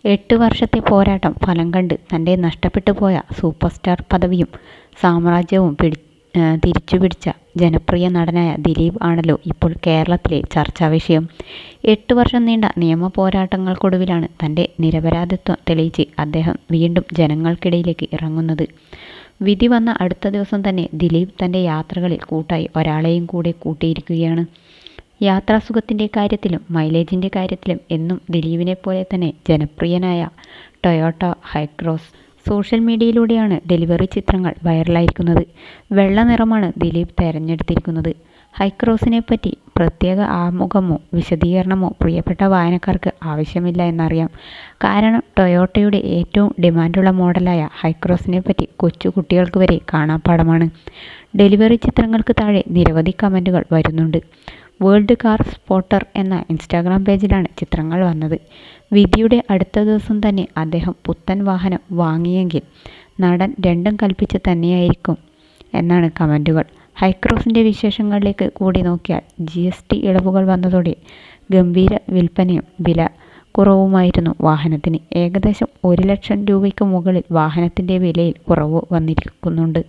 8 വർഷത്തെ പോരാട്ടം ഫലം കണ്ട് തൻ്റെ നഷ്ടപ്പെട്ടു പോയ സൂപ്പർ സ്റ്റാർ പദവിയും സാമ്രാജ്യവും തിരിച്ചുപിടിച്ച ജനപ്രിയ നടനായ ദിലീപ് ആണല്ലോ ഇപ്പോൾ കേരളത്തിലെ ചർച്ചാ വിഷയം. 8 വർഷം നീണ്ട നിയമ പോരാട്ടങ്ങൾക്കൊടുവിലാണ് തൻ്റെ നിരപരാധിത്വം തെളിയിച്ച് അദ്ദേഹം വീണ്ടും ജനങ്ങൾക്കിടയിലേക്ക് ഇറങ്ങുന്നത്. വിധി വന്ന അടുത്ത ദിവസം തന്നെ ദിലീപ് തൻ്റെ യാത്രകളിൽ കൂട്ടായി ഒരാളെയും കൂടെ കൂട്ടിയിരിക്കുകയാണ്. യാത്രാസുഖത്തിൻ്റെ കാര്യത്തിലും മൈലേജിൻ്റെ കാര്യത്തിലും എന്നും ദിലീപിനെപ്പോലെ തന്നെ ജനപ്രിയനായ ടൊയോട്ട ഹൈക്രോസ്. സോഷ്യൽ മീഡിയയിലൂടെയാണ് ഡെലിവറി ചിത്രങ്ങൾ വൈറലായിരിക്കുന്നത്. വെള്ള നിറമാണ് ദിലീപ് തെരഞ്ഞെടുത്തിരിക്കുന്നത്. ഹൈക്രോസിനെപ്പറ്റി പ്രത്യേക ആമുഖമോ വിശദീകരണമോ പ്രിയപ്പെട്ട വായനക്കാർക്ക് ആവശ്യമില്ല എന്നറിയാം. കാരണം ടൊയോട്ടയുടെ ഏറ്റവും ഡിമാൻഡുള്ള മോഡലായ ഹൈക്രോസിനെപ്പറ്റി കൊച്ചു കുട്ടികൾക്ക് വരെ കാണാപ്പാഠമാണ്. ഡെലിവറി ചിത്രങ്ങൾക്ക് താഴെ നിരവധി കമൻറ്റുകൾ വരുന്നുണ്ട്. വേൾഡ് കാർ സ്പോട്ടർ എന്ന ഇൻസ്റ്റാഗ്രാം പേജിലാണ് ചിത്രങ്ങൾ വന്നത്. വിധിയുടെ അടുത്ത ദിവസം തന്നെ അദ്ദേഹം പുത്തൻ വാഹനം വാങ്ങിയെങ്കിൽ നടൻ രണ്ടും കൽപ്പിച്ച് തന്നെയായിരിക്കും എന്നാണ് കമൻറ്റുകൾ. ഹൈക്രോസിൻ്റെ വിശേഷങ്ങളിലേക്ക് കൂടി നോക്കിയാൽ GST ഇളവുകൾ വന്നതോടെ ഗംഭീര വിൽപ്പനയും വില കുറവുമായിരുന്നു വാഹനത്തിന്. ഏകദേശം 1 ലക്ഷം രൂപയ്ക്ക് മുകളിൽ വാഹനത്തിൻ്റെ വിലയിൽ കുറവ് വന്നിരിക്കുന്നുണ്ട്.